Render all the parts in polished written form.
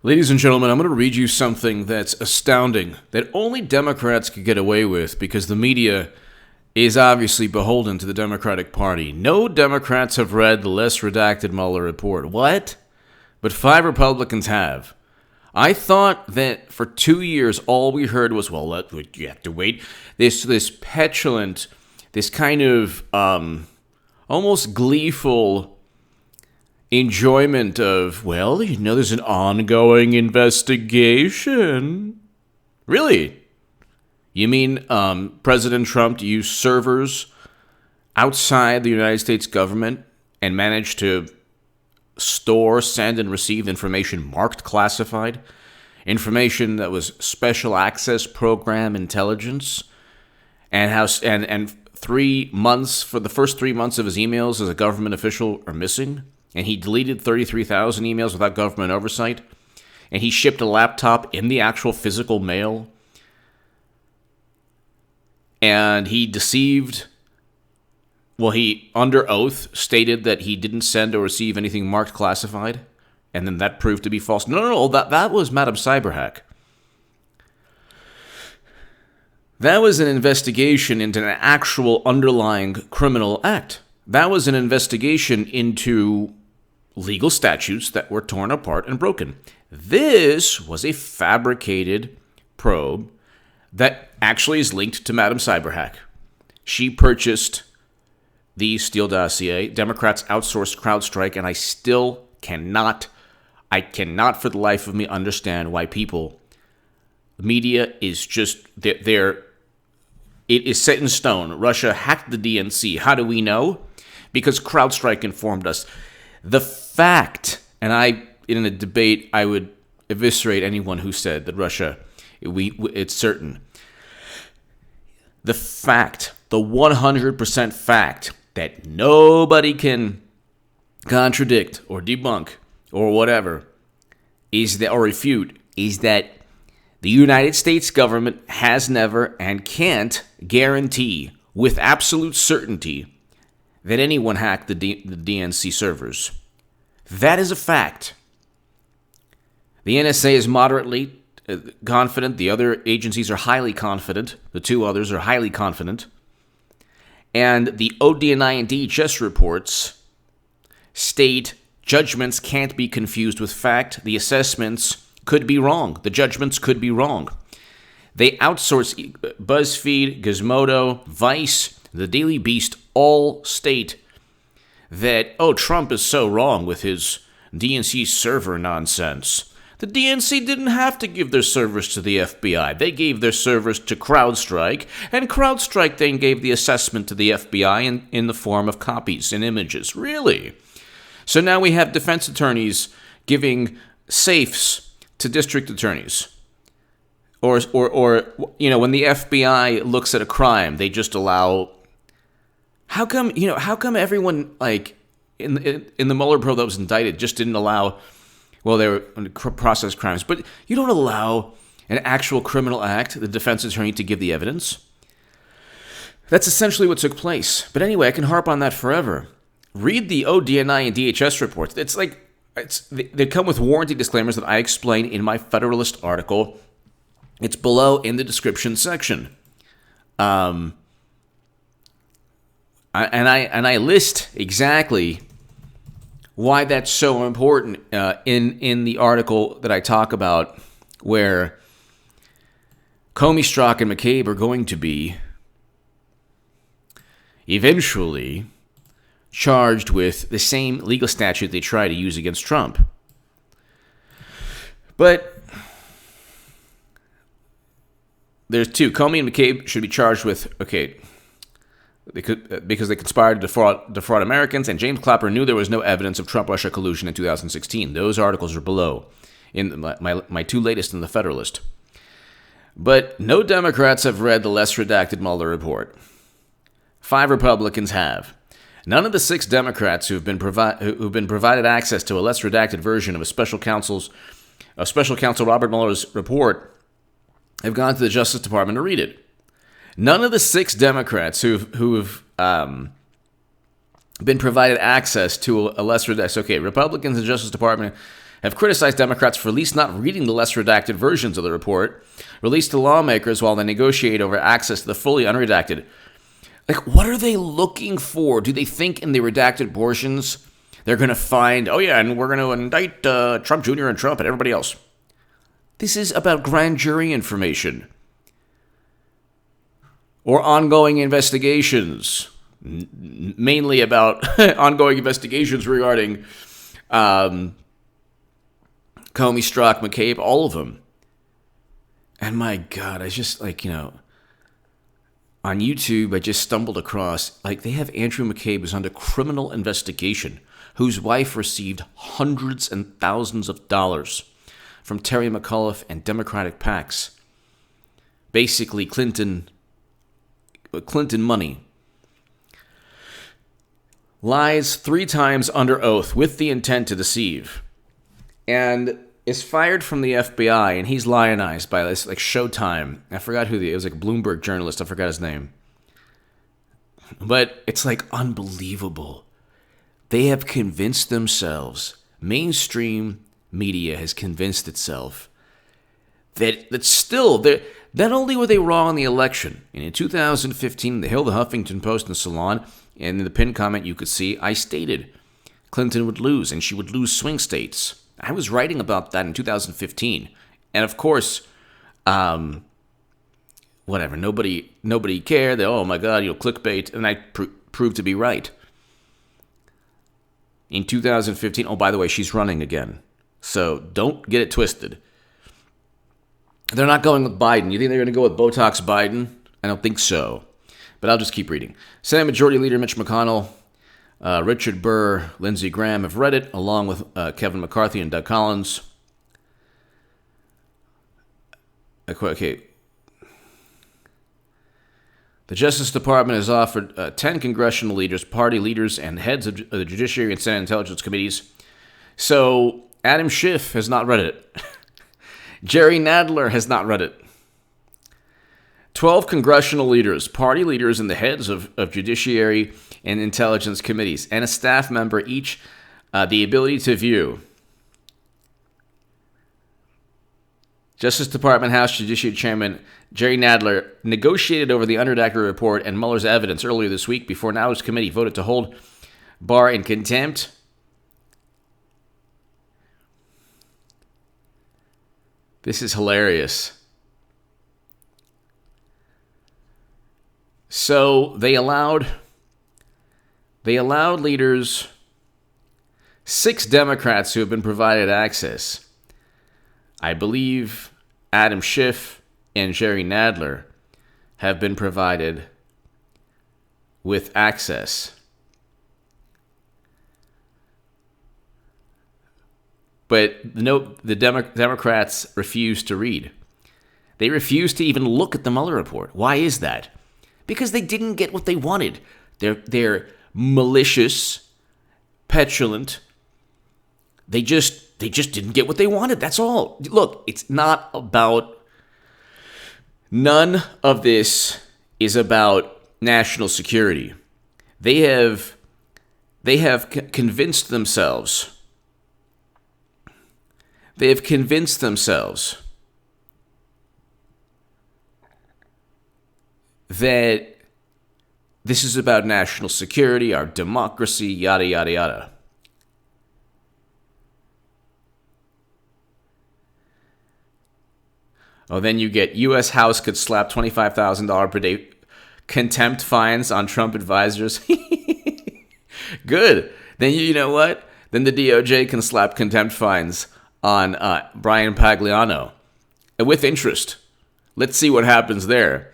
Ladies and gentlemen, I'm going to read you something that's astounding, that only Democrats could get away with because the media is obviously beholden to the Democratic Party. No Democrats have read the less redacted Mueller report. What? But 5 Republicans have. I thought that for 2 years all we heard was, well, you have to wait. This petulant, this kind of almost gleeful enjoyment of, well, there's an ongoing investigation. Really? You mean President Trump used servers outside the United States government and managed to store, send, and receive information marked classified? Information that was special access program intelligence? And 3 months, for the first 3 months of his emails as a government official are missing? And he deleted 33,000 emails without government oversight? And he shipped a laptop in the actual physical mail? And he deceived, he, under oath, stated that he didn't send or receive anything marked classified? And then that proved to be false? No, that was Madam Cyberhack. That was an investigation into an actual underlying criminal act. That was an investigation into legal statutes that were torn apart and broken. This was a fabricated probe that actually is linked to Madam Cyberhack. She purchased the Steele dossier. Democrats outsourced CrowdStrike, and I cannot for the life of me understand why people, media is just, it is set in stone. Russia hacked the DNC. How do we know? Because CrowdStrike informed us. The fact, and in a debate, I would eviscerate anyone who said that Russia, it's certain. The fact, the 100% fact that nobody can contradict or debunk or whatever, or refute, is that the United States government has never and can't guarantee with absolute certainty that anyone hacked the DNC servers. That is a fact. The NSA is moderately confident. The other agencies are highly confident. The 2 others are highly confident. And the ODNI and DHS reports state judgments can't be confused with fact. The assessments could be wrong. The judgments could be wrong. They outsource BuzzFeed, Gizmodo, Vice, the Daily Beast, all state that, Trump is so wrong with his DNC server nonsense. The DNC didn't have to give their servers to the FBI. They gave their servers to CrowdStrike, and CrowdStrike then gave the assessment to the FBI in the form of copies and images. Really? So now we have defense attorneys giving safes to district attorneys. Or when the FBI looks at a crime, they just allow. How come everyone, in the Mueller probe that was indicted, just didn't allow, they were process crimes, but you don't allow an actual criminal act, the defense attorney, to give the evidence? That's essentially what took place. But anyway, I can harp on that forever. Read the ODNI and DHS reports. They come with warranty disclaimers that I explain in my Federalist article. It's below in the description section. And I list exactly why that's so important in the article that I talk about, where Comey, Strzok, and McCabe are going to be eventually charged with the same legal statute they try to use against Trump. But there's 2. Comey and McCabe should be charged with, because they conspired to defraud Americans, and James Clapper knew there was no evidence of Trump-Russia collusion in 2016. Those articles are below in my 2 latest in the Federalist. But no Democrats have read the less redacted Mueller report. 5 Republicans have. None of the 6 Democrats who've been provided access to a less redacted version of Special Counsel Robert Mueller's report have gone to the Justice Department to read it. None of the 6 Democrats who've been provided access to a less redacted. Okay, Republicans in the Justice Department have criticized Democrats for at least not reading the less redacted versions of the report released to lawmakers while they negotiate over access to the fully unredacted. Like, what are they looking for? Do they think in the redacted portions they're going to find, oh yeah, and we're going to indict Trump Jr. and Trump and everybody else? This is about grand jury information or ongoing investigations, mainly about ongoing investigations regarding Comey, Strzok, McCabe, all of them. And my God, I just on YouTube, I just stumbled across, they have Andrew McCabe who's under criminal investigation, whose wife received hundreds and thousands of dollars from Terry McAuliffe and Democratic PACs. Basically, Clinton money. Lies 3 times under oath with the intent to deceive. And is fired from the FBI, and he's lionized by this, Showtime. I forgot it was a Bloomberg journalist. I forgot his name. But it's unbelievable. They have convinced themselves, mainstream media has convinced itself that still, not only were they wrong on the election, and in 2015, The Hill, The Huffington Post, and The Salon, and in the pinned comment you could see, I stated Clinton would lose, and she would lose swing states. I was writing about that in 2015. And of course, whatever, nobody cared. Oh my God, clickbait. And I proved to be right. In 2015, oh, by the way, she's running again. So don't get it twisted. They're not going with Biden. You think they're going to go with Botox Biden? I don't think so. But I'll just keep reading. Senate Majority Leader Mitch McConnell, Richard Burr, Lindsey Graham have read it, along with Kevin McCarthy and Doug Collins. Okay. The Justice Department has offered 10 congressional leaders, party leaders, and heads of the Judiciary and Senate Intelligence Committees. So Adam Schiff has not read it. Jerry Nadler has not read it. 12 congressional leaders, party leaders, and the heads of Judiciary and Intelligence Committees, and a staff member each the ability to view. Justice Department House Judiciary Chairman Jerry Nadler negotiated over the unredacted report and Mueller's evidence earlier this week before Nadler's committee voted to hold Barr in contempt. This is hilarious. So they allowed leaders, 6 Democrats who have been provided access. I believe Adam Schiff and Jerry Nadler have been provided with access. But the Democrats refuse to read. They refuse to even look at the Mueller report. Why is that? Because they didn't get what they wanted. They're malicious, petulant. They just didn't get what they wanted. That's all. Look, it's not about. None of this is about national security. They have convinced themselves. They have convinced themselves that this is about national security, our democracy, yada, yada, yada. Oh, then you get U.S. House could slap $25,000 per day contempt fines on Trump advisors. Good. Then you know what? Then the DOJ can slap contempt fines on Brian Pagliano with interest. Let's see what happens there.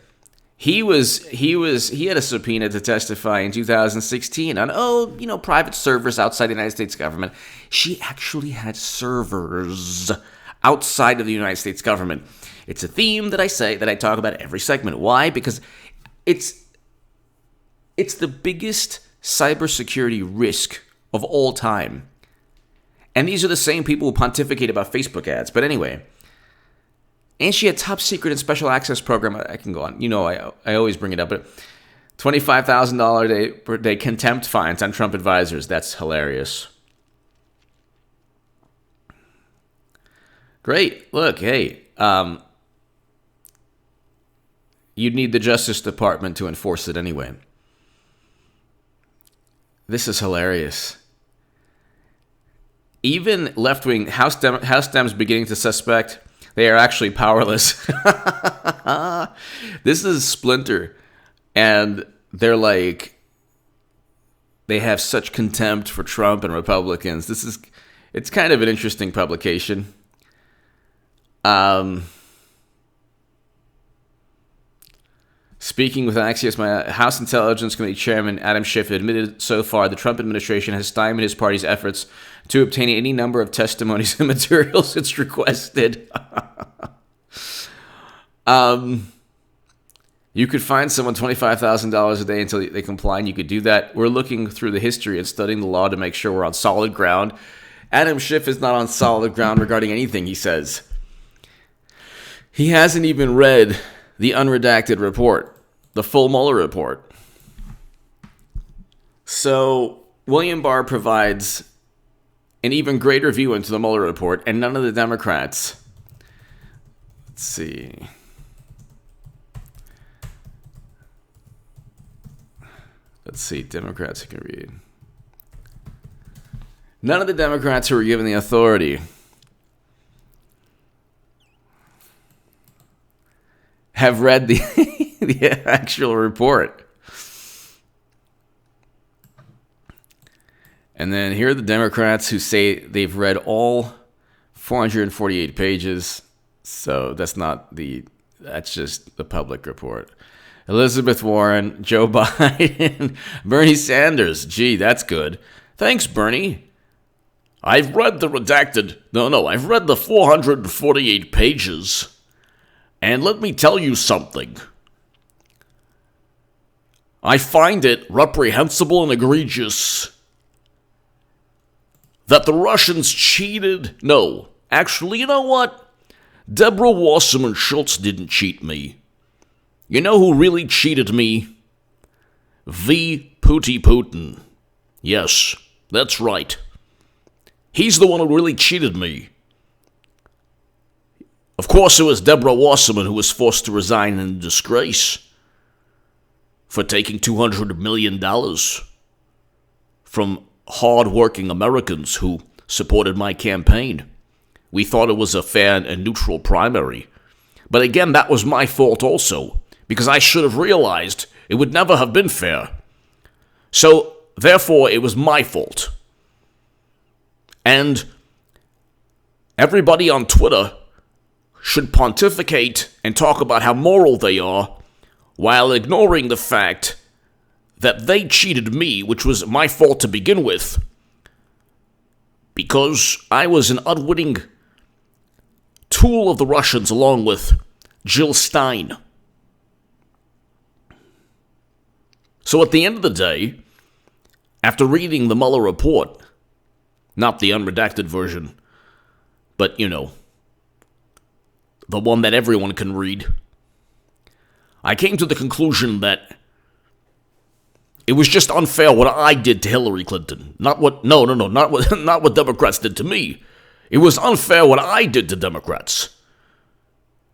He had a subpoena to testify in 2016 on private servers outside the United States government. She actually had servers outside of the United States government. It's a theme that I talk about every segment. Why? Because it's the biggest cybersecurity risk of all time. And these are the same people who pontificate about Facebook ads. But anyway, and she had top secret and special access program. I can go on. I always bring it up. But $25,000 per day contempt fines on Trump advisors. That's hilarious. Great. Look, hey, you'd need the Justice Department to enforce it anyway. This is hilarious. Even left-wing House Dems beginning to suspect they are actually powerless. This is Splinter, and they're like, they have such contempt for Trump and Republicans. It's kind of an interesting publication. Speaking with Axios, my House Intelligence Committee Chairman Adam Schiff admitted so far the Trump administration has stymied his party's efforts to obtain any number of testimonies and materials it's requested. You could find someone $25,000 a day until they comply, and you could do that. We're looking through the history and studying the law to make sure we're on solid ground. Adam Schiff is not on solid ground regarding anything he says. He hasn't even read the unredacted report, the full Mueller report. So William Barr provides an even greater view into the Mueller report, and none of the Democrats. Let's see. Democrats who can read. None of the Democrats who were given the authority have read the the actual report. And then here are the Democrats who say they've read all 448 pages. So that's just the public report. Elizabeth Warren, Joe Biden, Bernie Sanders. Gee, that's good. Thanks, Bernie. I've read the redacted. I've read the 448 pages. And let me tell you something. I find it reprehensible and egregious that the Russians cheated. No, actually, you know what? Deborah Wasserman Schultz didn't cheat me. You know who really cheated me? V. Putin. Yes, that's right. He's the one who really cheated me. Of course, it was Deborah Wasserman who was forced to resign in disgrace for taking $200 million from hard-working Americans who supported my campaign. We thought it was a fair and neutral primary. But again, that was my fault also, because I should have realized it would never have been fair. So, therefore, it was my fault. And everybody on Twitter should pontificate and talk about how moral they are while ignoring the fact that they cheated me, which was my fault to begin with, because I was an unwitting tool of the Russians along with Jill Stein. So at the end of the day, after reading the Mueller report, not the unredacted version, but, the one that everyone can read, I came to the conclusion that it was just unfair what I did to Hillary Clinton. Not what Democrats did to me. It was unfair what I did to Democrats.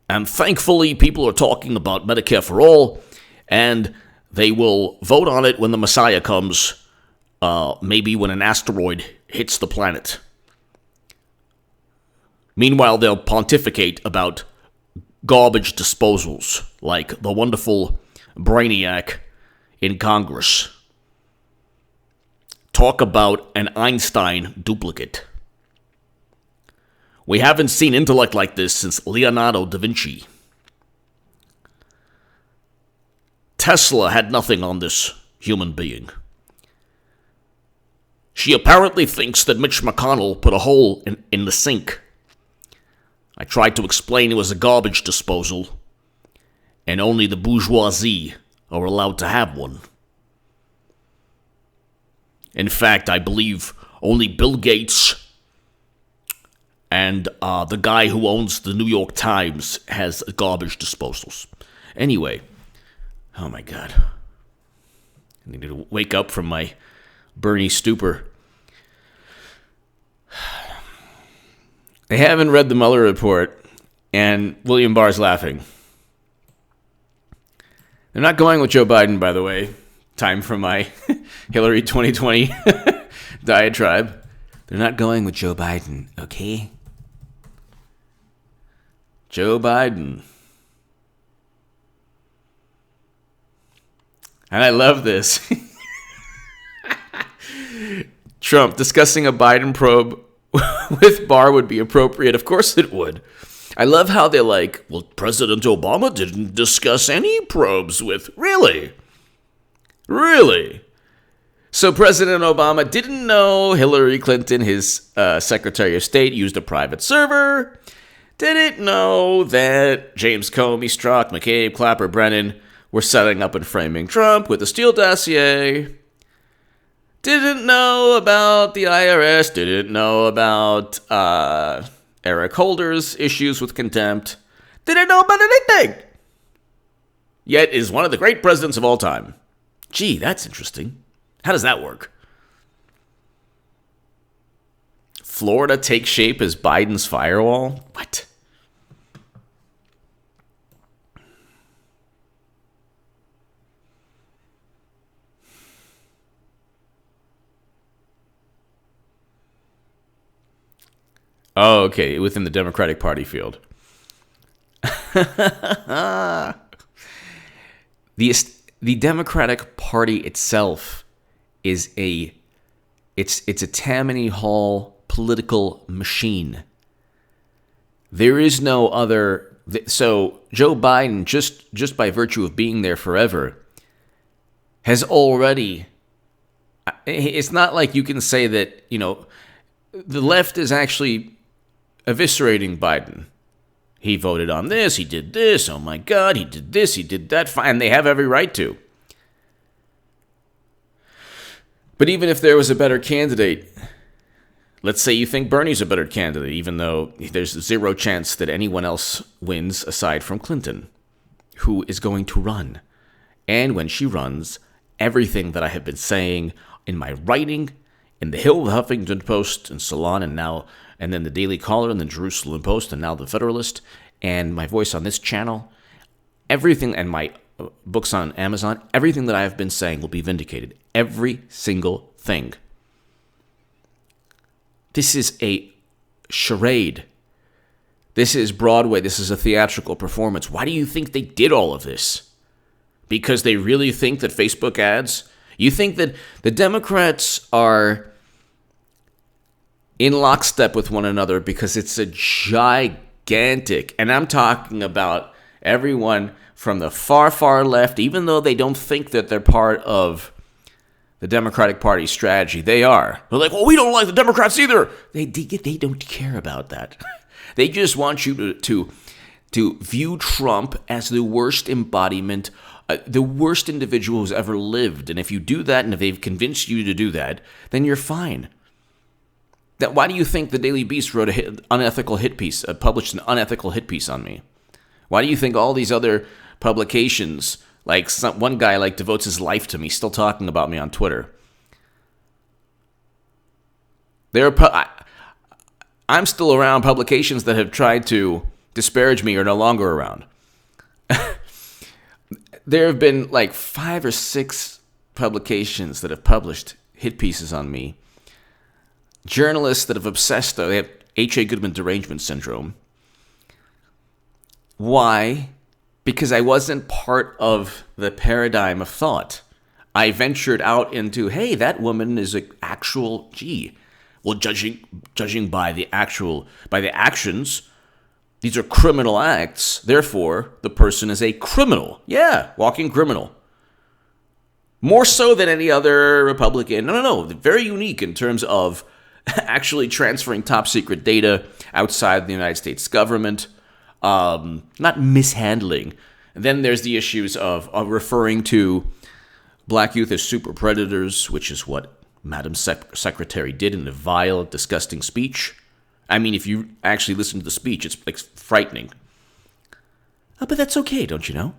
And thankfully, people are talking about Medicare for all, and they will vote on it when the Messiah comes, maybe when an asteroid hits the planet. Meanwhile, they'll pontificate about garbage disposals, like the wonderful brainiac in Congress. Talk about an Einstein duplicate. We haven't seen intellect like this since Leonardo da Vinci. Tesla had nothing on this human being. She apparently thinks that Mitch McConnell put a hole in the sink. I tried to explain it was a garbage disposal, and only the bourgeoisie are allowed to have one. In fact, I believe only Bill Gates and the guy who owns the New York Times has garbage disposals. Anyway, oh my God. I need to wake up from my Bernie stupor. They haven't read the Mueller report, and William Barr's laughing. They're not going with Joe Biden, by the way. Time for my Hillary 2020 diatribe. They're not going with Joe Biden, okay? Joe Biden. And I love this. Trump discussing a Biden probe with Barr would be appropriate. Of course it would. I love how they're like, well, President Obama didn't discuss any probes with... Really? Really? So President Obama didn't know Hillary Clinton, his Secretary of State, used a private server. Didn't know that James Comey, Strzok, McCabe, Clapper, Brennan were setting up and framing Trump with the Steele dossier. Didn't know about the IRS. Didn't know about Eric Holder's issues with contempt. Didn't know about anything. Yet is one of the great presidents of all time. Gee, that's interesting. How does that work? Florida takes shape as Biden's firewall? What? Oh, okay, within the Democratic Party field. The Democratic Party itself is it's a Tammany Hall political machine. There is no other. So Joe Biden, just by virtue of being there forever, has already. It's not like you can say that, the left is actually eviscerating Biden. He voted on this, he did this, oh my God, he did this, he did that, fine, they have every right to. But even if there was a better candidate, let's say you think Bernie's a better candidate, even though there's zero chance that anyone else wins aside from Clinton, who is going to run. And when she runs, everything that I have been saying in my writing, in the Hill, the Huffington Post, and Salon, and then the Daily Caller, and the Jerusalem Post, and now the Federalist, and my voice on this channel, everything, and my books on Amazon, everything that I have been saying will be vindicated. Every single thing. This is a charade. This is Broadway. This is a theatrical performance. Why do you think they did all of this? Because they really think that Facebook ads... You think that the Democrats are in lockstep with one another because it's a gigantic, and I'm talking about everyone from the far, far left, even though they don't think that they're part of the Democratic Party strategy. They are. They're like, well, we don't like the Democrats either. They don't care about that. They just want you to view Trump as the worst embodiment, the worst individual who's ever lived. And if you do that, and if they've convinced you to do that, then you're fine. Why do you think the Daily Beast wrote published an unethical hit piece on me? Why do you think all these other publications, like one guy devotes his life to me, still talking about me on Twitter? I'm still around. Publications that have tried to disparage me are no longer around. There have been 5 or 6 publications that have published hit pieces on me. Journalists that have obsessed, they have H.A. Goodman derangement syndrome. Why? Because I wasn't part of the paradigm of thought. I ventured out into, hey, that woman is an actual, well, judging by the actions, these are criminal acts. Therefore, the person is a criminal. Yeah, walking criminal. More so than any other Republican. No. Very unique in terms of actually transferring top secret data outside the United States government. Not mishandling. And then there's the issues of referring to black youth as super predators, which is what Madam Secretary did in a vile, disgusting speech. I mean, if you actually listen to the speech, it's frightening. But that's okay, don't you know?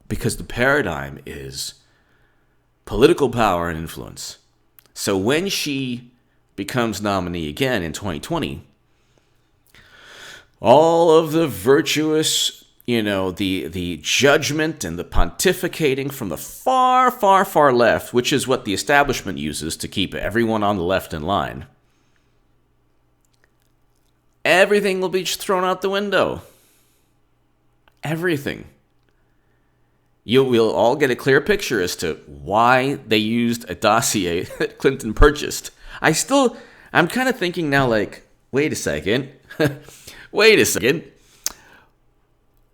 Because the paradigm is political power and influence. So when she becomes nominee again in 2020, all of the virtuous, the judgment and the pontificating from the far, far, far left, which is what the establishment uses to keep everyone on the left in line. Everything will be thrown out the window. Everything. We'll all get a clear picture as to why they used a dossier that Clinton purchased. I'm kind of thinking now, like, wait a second. Wait a second.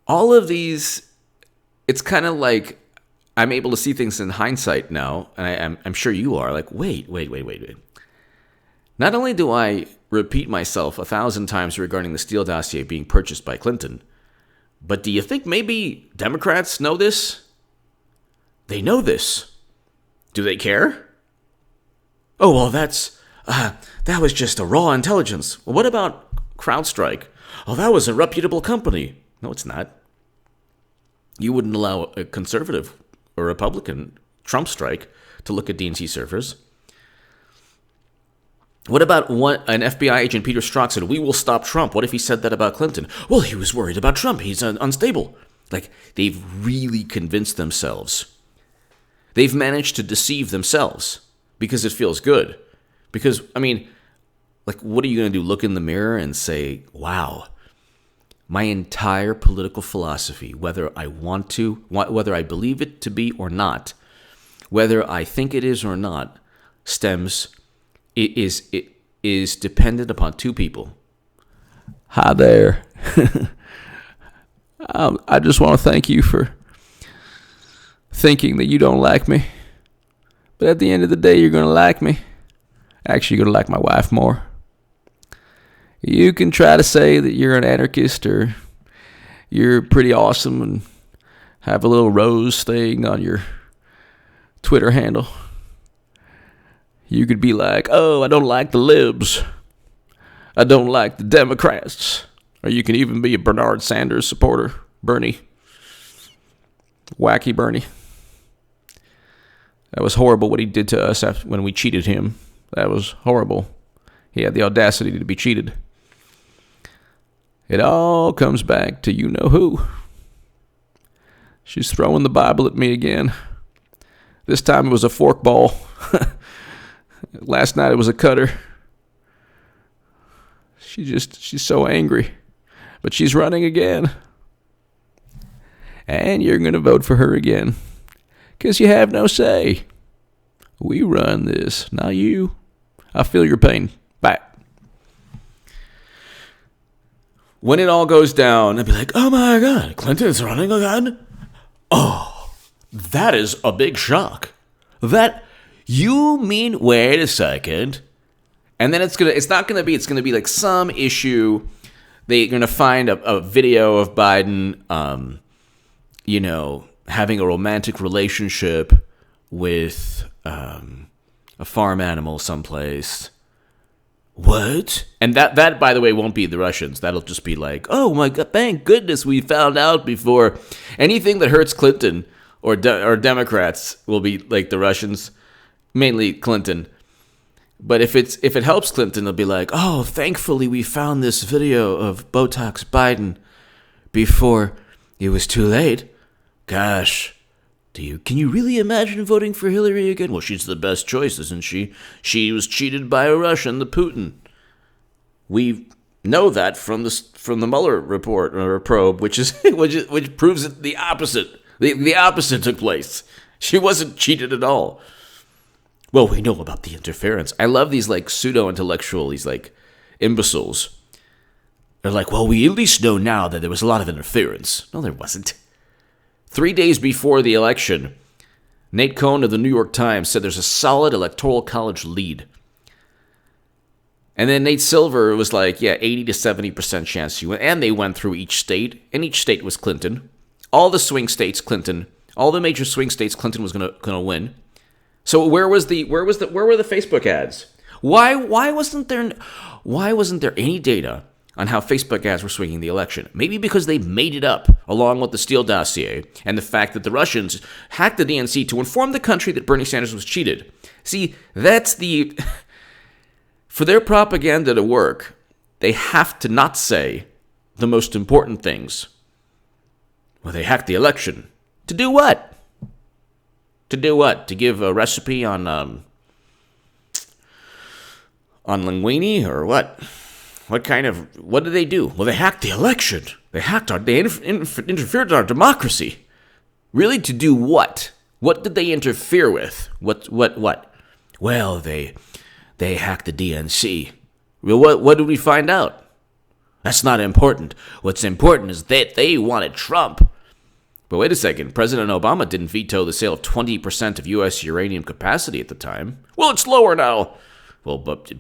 All of these, it's kind of like I'm able to see things in hindsight now, and I'm sure you are. Like, wait. Not only do I repeat myself 1,000 times regarding the Steele dossier being purchased by Clinton, but do you think maybe Democrats know this? They know this. Do they care? Oh, well, that was just a raw intelligence. Well, what about CrowdStrike? Oh, that was a reputable company. No, it's not. You wouldn't allow a conservative or Republican, Trump Strike, to look at DNC servers. What about an FBI agent, Peter Strzok, said, we will stop Trump. What if he said that about Clinton? Well, he was worried about Trump. He's unstable. Like, they've really convinced themselves. They've managed to deceive themselves because it feels good. Because, what are you going to do? Look in the mirror and say, wow, my entire political philosophy, whether I want to, whether I believe it to be or not, whether I think it is or not, it is dependent upon two people. Hi there. I just want to thank you for thinking that you don't like me. But at the end of the day, you're going to like me. Actually, you're going to like my wife more. You can try to say that you're an anarchist or you're pretty awesome and have a little rose thing on your Twitter handle. You could be like, oh, I don't like the libs. I don't like the Democrats. Or you can even be a Bernard Sanders supporter. Bernie. Wacky Bernie. That was horrible what he did to us when we cheated him. That was horrible. He had the audacity to be cheated. It all comes back to you know who. She's throwing the Bible at me again. This time it was a forkball. Last night it was a cutter. She's so angry. But she's running again. And you're going to vote for her again. Because you have no say. We run this, not you. I feel your pain. Bye. When it all goes down, I'd be like, oh my God, Clinton's running again? Oh, that is a big shock. You mean, wait a second. And then it's going to be like some issue. They're going to find a video of Biden, having a romantic relationship with a farm animal someplace. What? And that, by the way, won't be the Russians. That'll just be like, oh my God, thank goodness we found out before. Anything that hurts Clinton or Democrats will be like the Russians, mainly Clinton. But if it helps Clinton, they'll be like, oh, thankfully we found this video of Botox Biden before it was too late. Gosh, can you really imagine voting for Hillary again? Well, she's the best choice, isn't she? She was cheated by a Russian, the Putin. We know that from the Mueller report or probe, which proves that the opposite. The opposite took place. She wasn't cheated at all. Well, we know about the interference. I love these like pseudo-intellectual, these like imbeciles. They're like, well, we at least know now that there was a lot of interference. No, there wasn't. 3 days before the election, Nate Cohn of the New York Times said there's a solid electoral college lead. And then Nate Silver was like, yeah, 80 to 70% chance you win. And they went through each state, and each state was Clinton. All the swing states, Clinton. All the major swing states, Clinton was gonna win. So where were the Facebook ads? Why wasn't there any data on how Facebook ads were swinging the election? Maybe because they made it up along with the Steele dossier and the fact that the Russians hacked the DNC to inform the country that Bernie Sanders was cheated. See, for their propaganda to work, they have to not say the most important things. Well, they hacked the election. To do what? To do what? To give a recipe on linguine or what? What did they do? Well, they hacked the election. They interfered in our democracy. Really, to do what? What did they interfere with? What? Well, they hacked the DNC. Well, what did we find out? That's not important. What's important is that they wanted Trump. But wait a second. President Obama didn't veto the sale of 20% of U.S. uranium capacity at the time. Well, it's lower now. Well, but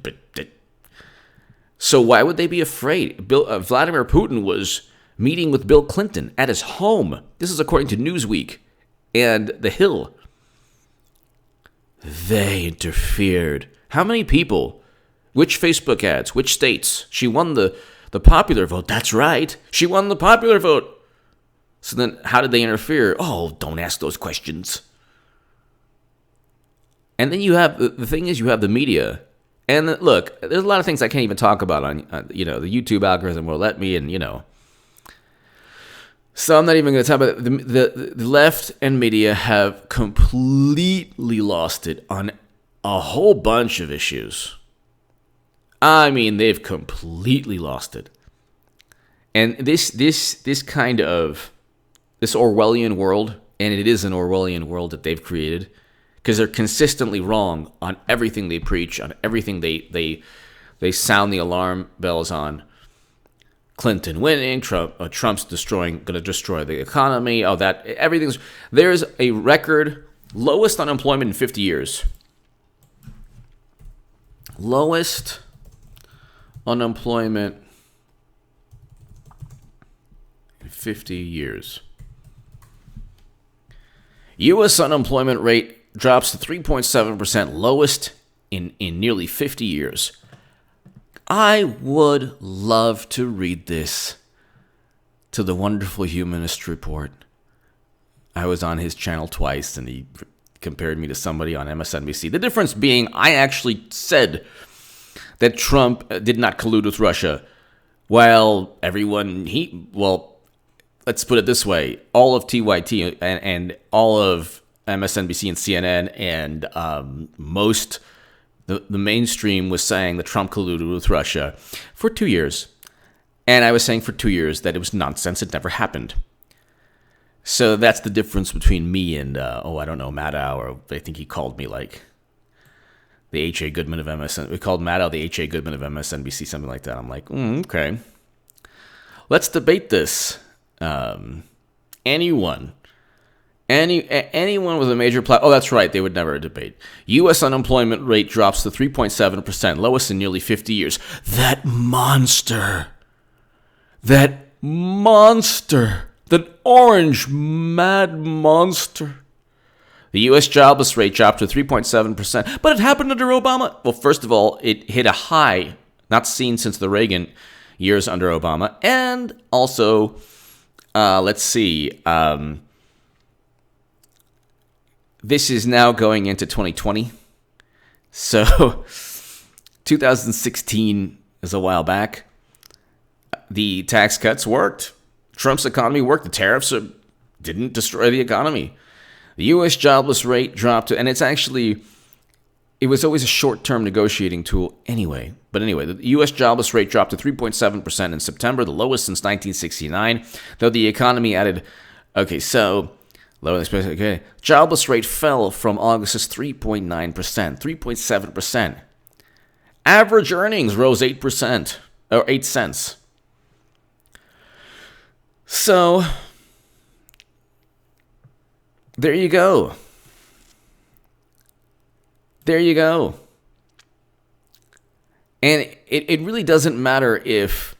so why would they be afraid? Vladimir Putin was meeting with Bill Clinton at his home. This is according to Newsweek and The Hill. They interfered. How many people? Which Facebook ads? Which states? She won the popular vote. That's right. She won the popular vote. So then how did they interfere? Oh, don't ask those questions. And then you have, the thing is, you have the media. And look, there's a lot of things I can't even talk about on, the YouTube algorithm will let me, and, So I'm not even going to talk about it. The left and media have completely lost it on a whole bunch of issues. I mean, they've completely lost it. And this kind of, this Orwellian world, and it is an Orwellian world that they've created, because they're consistently wrong on everything they preach, on everything they sound the alarm bells on. Clinton winning, Trump's going to destroy the economy. Oh, there's a record lowest unemployment in 50 years. Lowest unemployment in 50 years. U.S. unemployment rate drops to 3.7%, lowest in nearly 50 years. I would love to read this to the Wonderful Humanist Report. I was on his channel twice, and he compared me to somebody on MSNBC. The difference being, I actually said that Trump did not collude with Russia, while let's put it this way, all of TYT and all of MSNBC and CNN and the mainstream was saying that Trump colluded with Russia for 2 years. And I was saying for 2 years that it was nonsense. It never happened. So that's the difference between me and, Maddow, or I think he called me like the H.A. Goodman of MSN. We called Maddow the H.A. Goodman of MSNBC, something like that. I'm like, okay. Let's debate this. Anyone with a major platform. Oh, that's right. They would never debate. U.S. unemployment rate drops to 3.7%, lowest in nearly 50 years. That monster, that orange mad monster. The U.S. jobless rate dropped to 3.7%, but it happened under Obama. Well, first of all, it hit a high not seen since the Reagan years under Obama, and also, let's see. This is now going into 2020. So 2016 is a while back. The tax cuts worked. Trump's economy worked. The tariffs didn't destroy the economy. The U.S. jobless rate dropped to, and it was always a short-term negotiating tool anyway. But anyway, the U.S. jobless rate dropped to 3.7% in September, the lowest since 1969, though the economy added, lower than expected. Okay. Jobless rate fell from August's 3.9%, 3.7%. Average earnings rose 8%, or 8 cents. So, there you go. There you go. And it really doesn't matter if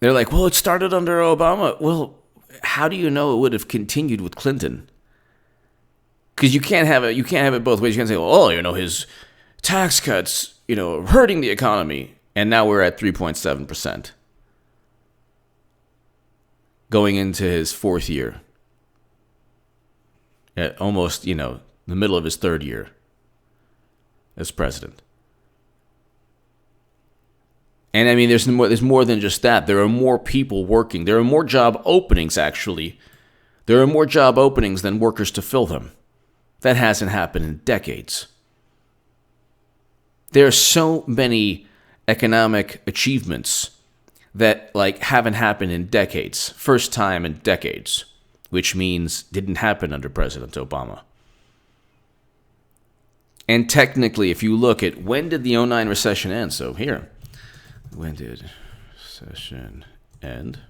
they're like, well, it started under Obama. Well, how do you know it would have continued with Clinton? Because you can't have it both ways. You can't say, his tax cuts, hurting the economy, and now we're at 3.7%, going into his fourth year, at almost, the middle of his third year as president. And I mean, there's more than just that. There are more people working. There are more job openings, actually. There are more job openings than workers to fill them. That hasn't happened in decades. There are so many economic achievements that haven't happened in decades. First time in decades, which means didn't happen under President Obama. And technically, if you look at when did the '09 recession end? So here, when did recession end?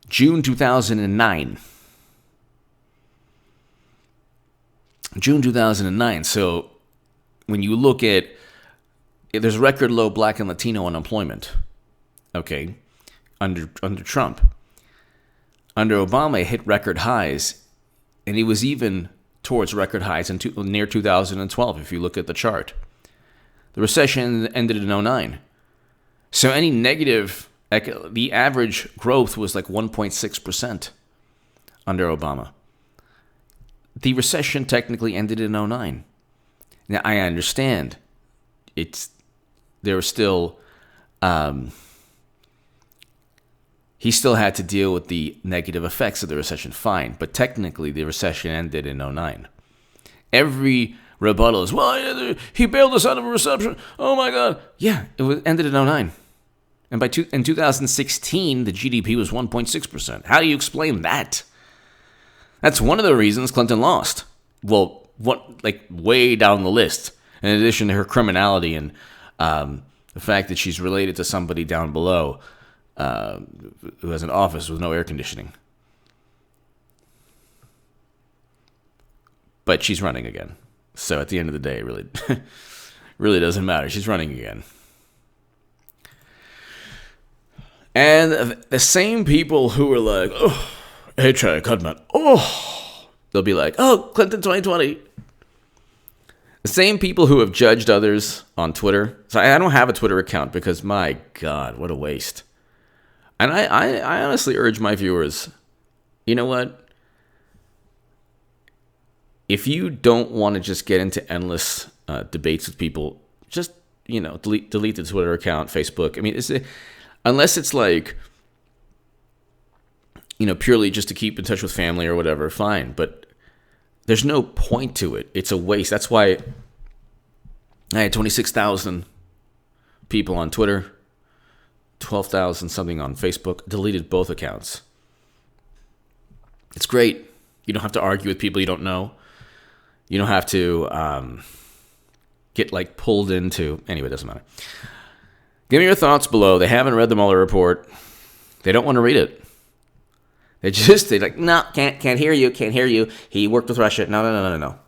June 2009. June 2009. So when you look at, there's record low Black and Latino unemployment, okay, under Trump. Under Obama, it hit record highs, and it was even towards record highs near 2012, if you look at the chart. The recession ended in '09. So any negative, the average growth was 1.6% under Obama. The recession technically ended in '09. Now, I understand there was still, he still had to deal with the negative effects of the recession, fine. But technically, the recession ended in '09. Every rebuttal is, well, he bailed us out of a recession. Oh, my God. Yeah, ended in '09. And in 2016, the GDP was 1.6%. How do you explain that? That's one of the reasons Clinton lost. Well, way down the list. In addition to her criminality and the fact that she's related to somebody down below who has an office with no air conditioning. But she's running again. So at the end of the day, it really, really doesn't matter. She's running again. And the same people who were like, oh, hey, try to cut man. Oh, they'll be like, oh, Clinton 2020. The same people who have judged others on Twitter. So I don't have a Twitter account because, my God, what a waste. And I honestly urge my viewers, you know what? If you don't want to just get into endless debates with people, just, delete the Twitter account, Facebook. I mean, unless it's purely just to keep in touch with family or whatever, fine. But there's no point to it. It's a waste. That's why I had 26,000 people on Twitter, 12,000 something on Facebook, deleted both accounts. It's great. You don't have to argue with people you don't know. You don't have to get pulled into. Anyway, it doesn't matter. Give me your thoughts below. They haven't read the Mueller report. They don't want to read it. They're like, no, can't hear you. He worked with Russia. No.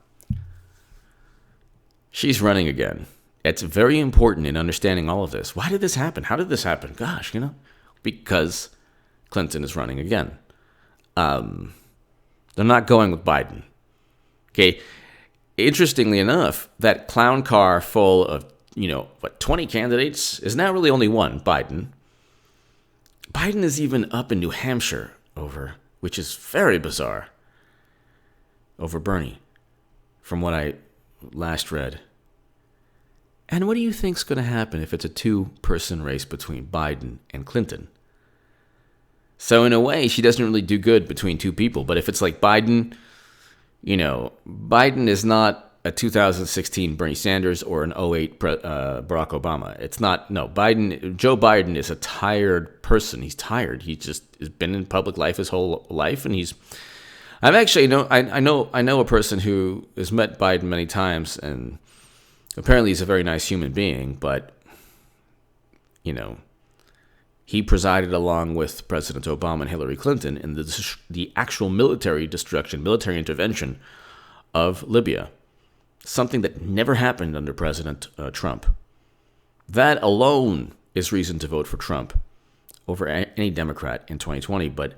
She's running again. It's very important in understanding all of this. Why did this happen? How did this happen? Gosh, because Clinton is running again. They're not going with Biden. Okay. Interestingly enough, that clown car full of 20 candidates is now really only one, Biden. Biden is even up in New Hampshire which is very bizarre, over Bernie, from what I last read. And what do you think's going to happen if it's a two-person race between Biden and Clinton? So in a way, she doesn't really do good between two people. But if it's like Biden, Biden is not a 2016 Bernie Sanders or an '08 Barack Obama. It's not. No, Joe Biden is a tired person. He's tired. He just has been in public life his whole life, and I know a person who has met Biden many times, and apparently he's a very nice human being. But he presided along with President Obama and Hillary Clinton in the actual military intervention of Libya. Something that never happened under President Trump. That alone is reason to vote for Trump over any Democrat in 2020. But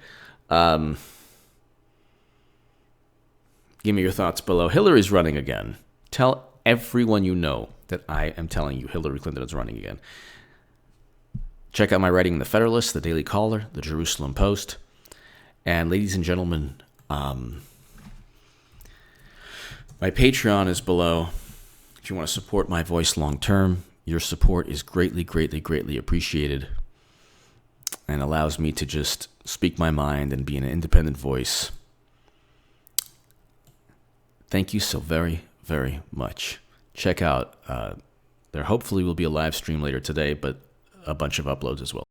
give me your thoughts below. Hillary's running again. Tell everyone you know that I am telling you Hillary Clinton is running again. Check out my writing in The Federalist, The Daily Caller, The Jerusalem Post. And ladies and gentlemen, my Patreon is below. If you want to support my voice long term, Your support is greatly, greatly, greatly appreciated and allows me to just speak my mind and be an independent voice. Thank you so very, very much. Check out, there hopefully will be a live stream later today, but a bunch of uploads as well.